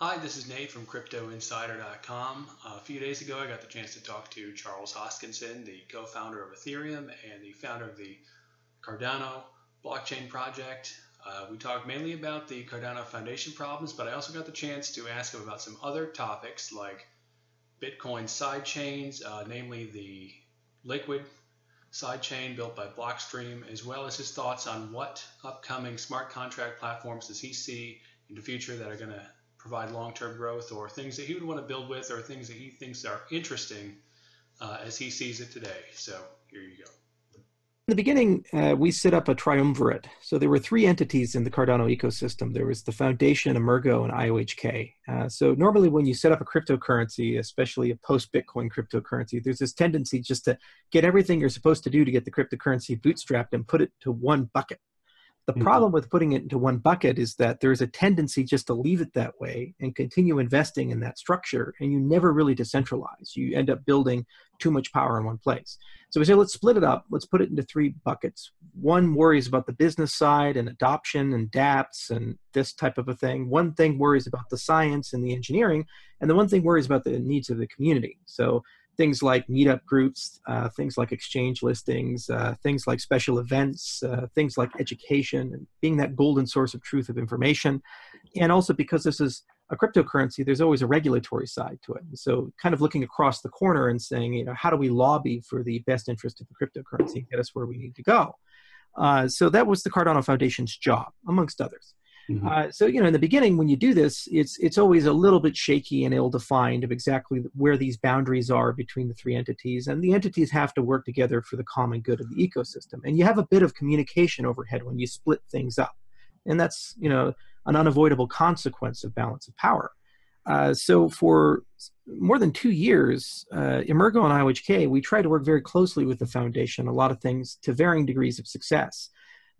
Hi, this is Nate from CryptoInsider.com. A few days ago, I got the chance to talk to Charles Hoskinson, the co-founder of Ethereum and the founder of the Cardano blockchain project. We talked mainly about the Cardano Foundation problems, but I also got the chance to ask him about some other topics like Bitcoin sidechains, namely the Liquid sidechain built by Blockstream, as well as his thoughts on what upcoming smart contract platforms does he see in the future that are going to provide long-term growth, or things that he would want to build with, or things that he thinks are interesting as he sees it today. So here you go. In the beginning, we set up a triumvirate. So there were three entities in the Cardano ecosystem. There was the Foundation, Emurgo, and IOHK. So normally when you set up a cryptocurrency, especially a post-Bitcoin cryptocurrency, there's this tendency just to get everything you're supposed to do to get the cryptocurrency bootstrapped and put it to one bucket. The problem with putting it into one bucket is that there's a tendency just to leave it that way and continue investing in that structure, and you never really decentralize. You end up building too much power in one place. So we say, let's split it up. Let's put it into three buckets. One worries about the business side and adoption and dApps and this type of a thing. One thing worries about the science and the engineering, and the one thing worries about the needs of the community. So things like meetup groups, things like exchange listings, things like special events, things like education, and being that golden source of truth of information. And also because this is a cryptocurrency, there's always a regulatory side to it. And so kind of looking across the corner and saying, you know, how do we lobby for the best interest of the cryptocurrency and get us where we need to go? So that was the Cardano Foundation's job, amongst others. So, you know, in the beginning, when you do this, it's always a little bit shaky and ill-defined of exactly where these boundaries are between the three entities. And the entities have to work together for the common good of the ecosystem. And you have a bit of communication overhead when you split things up. And that's, you know, an unavoidable consequence of balance of power. So for more than 2 years, Emurgo and IOHK, we tried to work very closely with the foundation, a lot of things to varying degrees of success.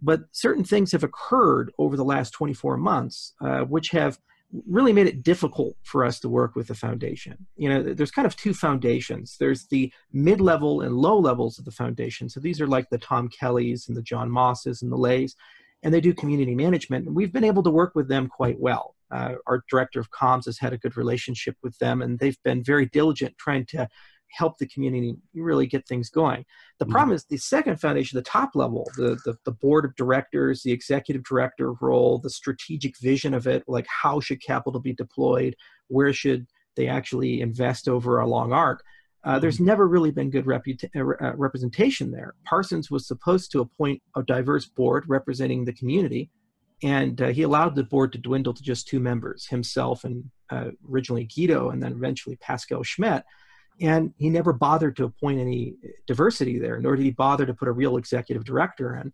But certain things have occurred over the last 24 months, which have really made it difficult for us to work with the foundation. You know, there's kind of two foundations. There's the mid-level and low levels of the foundation. So these are like the Tom Kellys and the John Mosses and the Lays, and they do community management. And we've been able to work with them quite well. Our director of comms has had a good relationship with them, and they've been very diligent trying to help the community really get things going. The problem is the second foundation, the top level, the board of directors, the executive director role, the strategic vision of it, like how should capital be deployed, where should they actually invest over a long arc. There's never really been good representation there. Parsons was supposed to appoint a diverse board representing the community, and he allowed the board to dwindle to just 2 members, himself and originally Guido, and then eventually Pascal Schmidt. And he never bothered to appoint any diversity there, nor did he bother to put a real executive director in.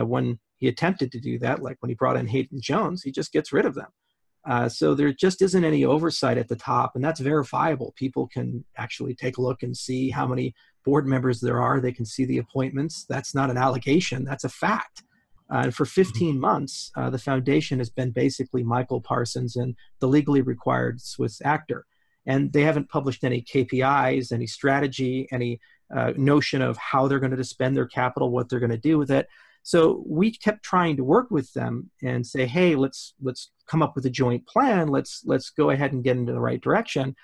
When he attempted to do that, like when he brought in Hayden Jones, he just gets rid of them. So there just isn't any oversight at the top, and that's verifiable. People can actually take a look and see how many board members there are. They can see the appointments. That's not an allegation, that's a fact. And for 15 months, the foundation has been basically Michael Parsons and the legally required Swiss actor. And they haven't published any KPIs, any strategy, any notion of how they're going to spend their capital, what they're going to do with it. So we kept trying to work with them and say, hey, let's come up with a joint plan. Let's go ahead and get into the right direction.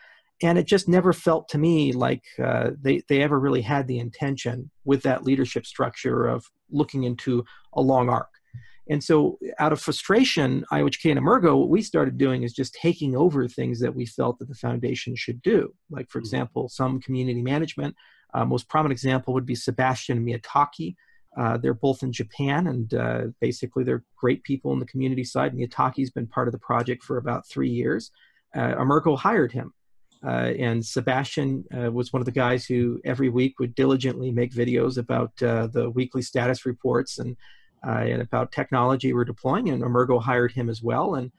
And it just never felt to me like they ever really had the intention with that leadership structure of looking into a long arc. And so out of frustration, IOHK and Emurgo, what we started doing is just taking over things that we felt that the foundation should do. Like, for example, some community management. Most prominent example would be Sebastian and Miyataki. They're both in Japan, and basically they're great people in the community side. Miyataki's been part of the project for about 3 years. Emurgo hired him. And Sebastian was one of the guys who every week would diligently make videos about the weekly status reports and about technology we're deploying, and Emurgo hired him as well. And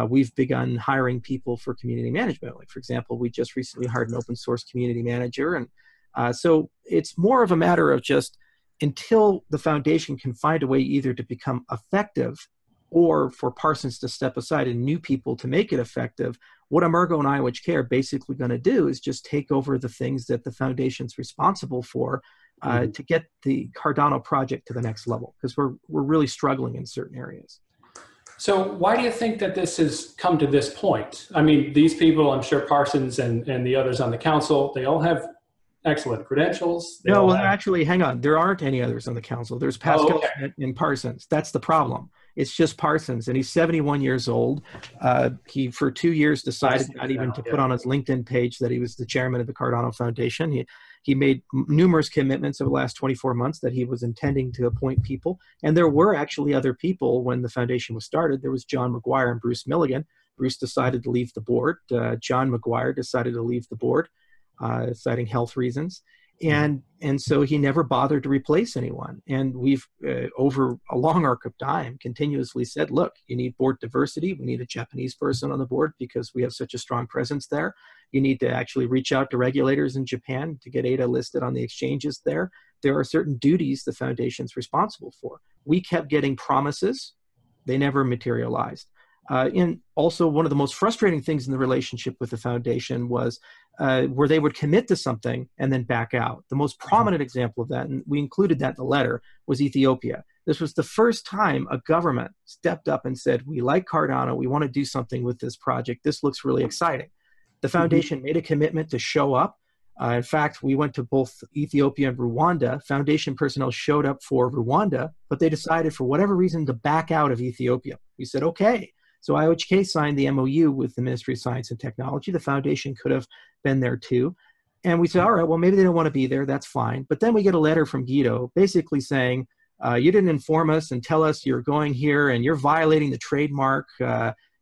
we've begun hiring people for community management. Like, for example, we just recently hired an open source community manager. And so it's more of a matter of just until the foundation can find a way either to become effective or for Parsons to step aside and new people to make it effective, what Emurgo and IOHK are basically going to do is just take over the things that the foundation's responsible for to get the Cardano project to the next level, because we're really struggling in certain areas. So why do you think that this has come to this point? I mean, these people, I'm sure Parsons and the others on the council, they all have excellent credentials. They No, all well, have, actually, hang on. There aren't any others on the council. There's oh, Pascal okay. Schmidt and Parsons. That's the problem. It's just Parsons, and he's 71 years old. He, for 2 years, I decided see not it even now, to yeah. put on his LinkedIn page that he was the chairman of the Cardano Foundation. He made numerous commitments over the last 24 months that he was intending to appoint people. And there were actually other people when the foundation was started. There was John McGuire and Bruce Milligan. Bruce decided to leave the board. John McGuire decided to leave the board, citing health reasons. And so he never bothered to replace anyone. And we've, over a long arc of time, continuously said, look, you need board diversity. We need a Japanese person on the board because we have such a strong presence there. You need to actually reach out to regulators in Japan to get ADA listed on the exchanges there. There are certain duties the foundation's responsible for. We kept getting promises. They never materialized. And also, one of the most frustrating things in the relationship with the foundation was where they would commit to something and then back out. The most prominent example of that, and we included that in the letter, was Ethiopia. This was the first time a government stepped up and said, we like Cardano, we want to do something with this project. This looks really exciting. The foundation made a commitment to show up. In fact, we went to both Ethiopia and Rwanda. Foundation personnel showed up for Rwanda, but they decided for whatever reason to back out of Ethiopia. We said, okay. So IOHK signed the MOU with the Ministry of Science and Technology. The foundation could have been there too. And we said, all right, well, maybe they don't want to be there. That's fine. But then we get a letter from Guido basically saying, you didn't inform us and tell us you're going here and you're violating the trademark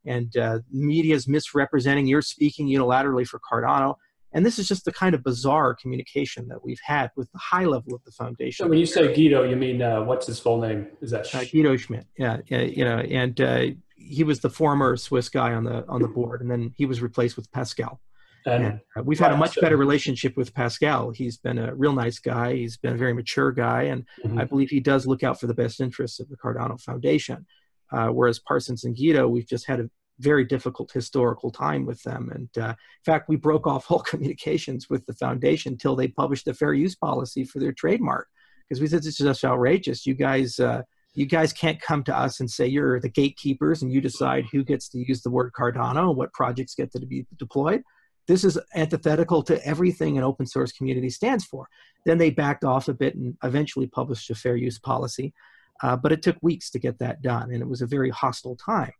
and media's misrepresenting, you're speaking unilaterally for Cardano. And this is just the kind of bizarre communication that we've had with the high level of the foundation. So when you say Guido, you mean, what's his full name? Is that Guido Schmidt? Yeah, you know, and he was the former Swiss guy on the board, and then he was replaced with Pascal. And we've had a much better relationship with Pascal. He's been a real nice guy. He's been a very mature guy, and I believe he does look out for the best interests of the Cardano Foundation. Whereas Parsons and Guido, we've just had a very difficult historical time with them. And in fact, we broke off all communications with the foundation until they published a fair use policy for their trademark. Because we said, this is just outrageous. You guys can't come to us and say you're the gatekeepers and you decide who gets to use the word Cardano and what projects get to be deployed. This is antithetical to everything an open source community stands for. Then they backed off a bit and eventually published a fair use policy. But it took weeks to get that done, and it was a very hostile time.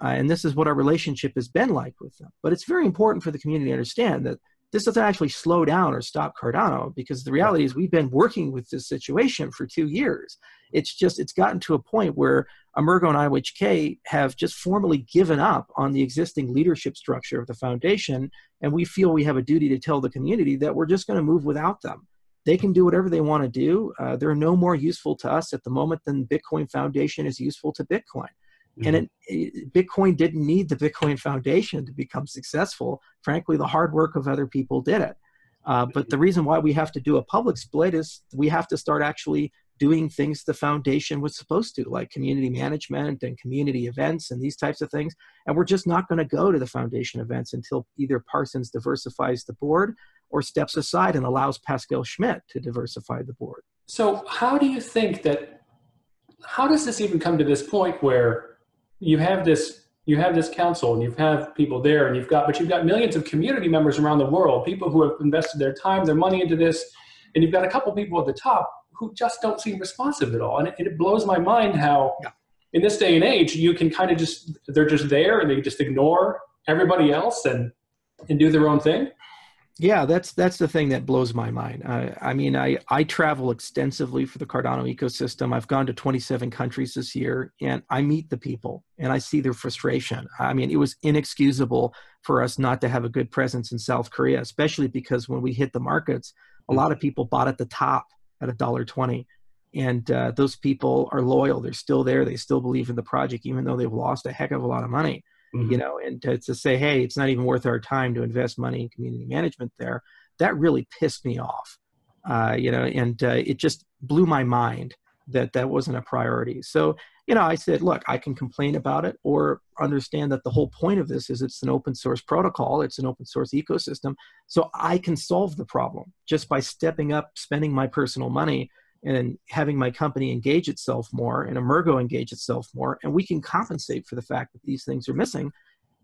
And this is what our relationship has been like with them. But it's very important for the community to understand that this doesn't actually slow down or stop Cardano, because the reality is we've been working with this situation for 2 years. It's gotten to a point where Emurgo and IOHK have just formally given up on the existing leadership structure of the foundation, and we feel we have a duty to tell the community that we're just going to move without them. They can do whatever they want to do. They're no more useful to us at the moment than Bitcoin Foundation is useful to Bitcoin. And Bitcoin didn't need the Bitcoin Foundation to become successful. Frankly, the hard work of other people did it. But the reason why we have to do a public split is we have to start actually doing things the foundation was supposed to, like community management and community events and these types of things. And we're just not going to go to the foundation events until either Parsons diversifies the board or steps aside and allows Pascal Schmidt to diversify the board. So how do you think that, how does this even come to this point where you have this council and you have people there and you've got millions of community members around the world, people who have invested their time, their money into this, and you've got a couple people at the top who just don't seem responsive at all. And it blows my mind how in this day and age, you can kind of they're just there and they just ignore everybody else and do their own thing. Yeah, that's the thing that blows my mind. I mean, I travel extensively for the Cardano ecosystem. I've gone to 27 countries this year, and I meet the people, and I see their frustration. I mean, it was inexcusable for us not to have a good presence in South Korea, especially because when we hit the markets, a lot of people bought at the top at $1.20. And those people are loyal. They're still there. They still believe in the project, even though they've lost a heck of a lot of money. You know, and to say, hey, it's not even worth our time to invest money in community management there, that really pissed me off, you know, and it just blew my mind that that wasn't a priority. So, you know, I said, look, I can complain about it or understand that the whole point of this is it's an open source protocol. It's an open source ecosystem. So I can solve the problem just by stepping up, spending my personal money and having my company engage itself more and Emurgo engage itself more, and we can compensate for the fact that these things are missing.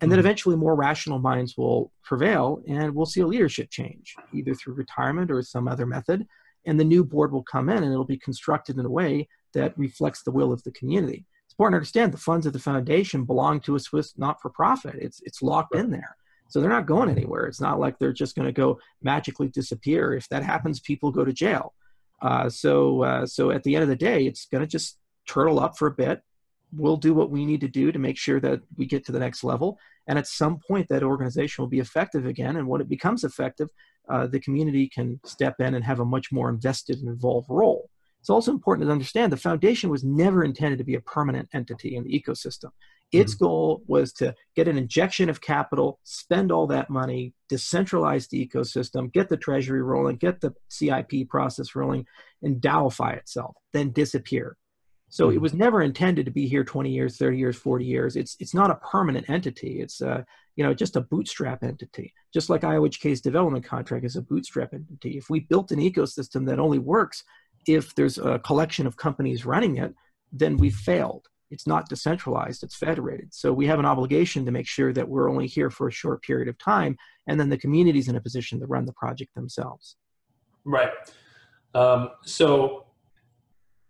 And then eventually more rational minds will prevail, and we'll see a leadership change, either through retirement or some other method. And the new board will come in, and it'll be constructed in a way that reflects the will of the community. It's important to understand the funds of the foundation belong to a Swiss not-for-profit. It's locked in there. So they're not going anywhere. It's not like they're just going to go magically disappear. If that happens, people go to jail. So at the end of the day, it's going to just turtle up for a bit. We'll do what we need to do to make sure that we get to the next level. And at some point, that organization will be effective again. And when it becomes effective, the community can step in and have a much more invested and involved role. It's also important to understand the foundation was never intended to be a permanent entity in the ecosystem. Its goal was to get an injection of capital, spend all that money, decentralize the ecosystem, get the treasury rolling, get the CIP process rolling, and DAOify itself, then disappear. So it was never intended to be here 20 years, 30 years, 40 years. It's not a permanent entity. It's just a bootstrap entity. Just like IOHK's development contract is a bootstrap entity. If we built an ecosystem that only works if there's a collection of companies running it, then we've failed. It's not decentralized, it's federated. So we have an obligation to make sure that we're only here for a short period of time, and then the community's in a position to run the project themselves. Right. So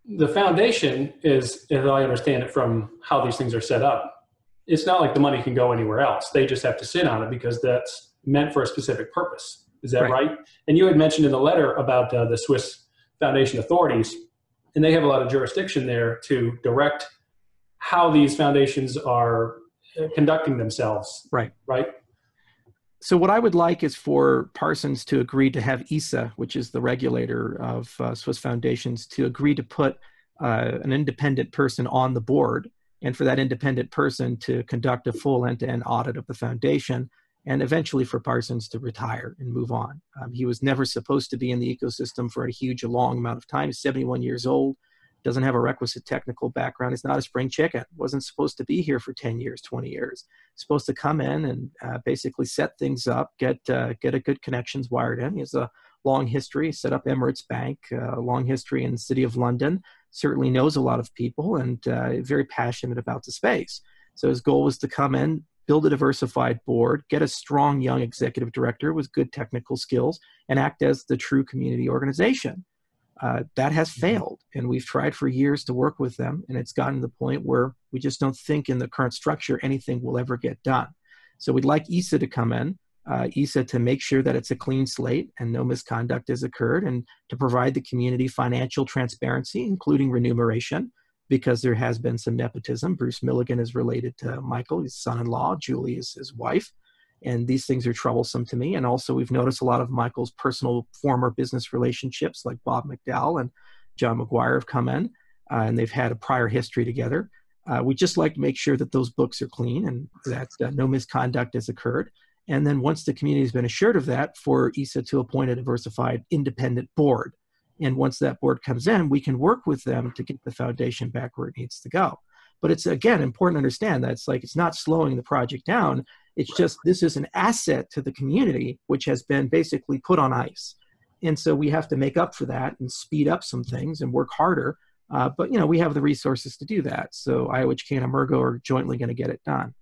the foundation is, as I understand it from how these things are set up, it's not like the money can go anywhere else. They just have to sit on it because that's meant for a specific purpose. Is that right? And you had mentioned in the letter about the Swiss Foundation authorities, and they have a lot of jurisdiction there to direct how these foundations are conducting themselves. Right. So what I would like is for Parsons to agree to have ISA, which is the regulator of Swiss foundations, to agree to put an independent person on the board, and for that independent person to conduct a full end-to-end audit of the foundation, and eventually for Parsons to retire and move on. He was never supposed to be in the ecosystem for a huge, long amount of time. He's 71 years old. Doesn't have a requisite technical background. He's not a spring chicken. Wasn't supposed to be here for 10 years, 20 years. Supposed to come in and basically set things up, get a good connections wired in. He has a long history, set up Emirates Bank, a long history in the City of London, certainly knows a lot of people, and very passionate about the space. So his goal was to come in, build a diversified board, get a strong young executive director with good technical skills, and act as the true community organization. That has failed, and we've tried for years to work with them, and it's gotten to the point where we just don't think in the current structure anything will ever get done. So we'd like ISA to come in, ISA to make sure that it's a clean slate and no misconduct has occurred, and to provide the community financial transparency, including remuneration, because there has been some nepotism. Bruce Milligan is related to Michael, his son-in-law. Julie is his wife. And these things are troublesome to me. And also we've noticed a lot of Michael's personal former business relationships, like Bob McDowell and John McGuire, have come in, and they've had a prior history together. We just like to make sure that those books are clean and that no misconduct has occurred. And then once the community has been assured of that, for ISA to appoint a diversified independent board. And once that board comes in, we can work with them to get the foundation back where it needs to go. But it's, again, important to understand that it's not slowing the project down. It's just, this is an asset to the community, which has been basically put on ice. And so we have to make up for that and speed up some things and work harder. But, we have the resources to do that. So IOHK and Emurgo are jointly going to get it done.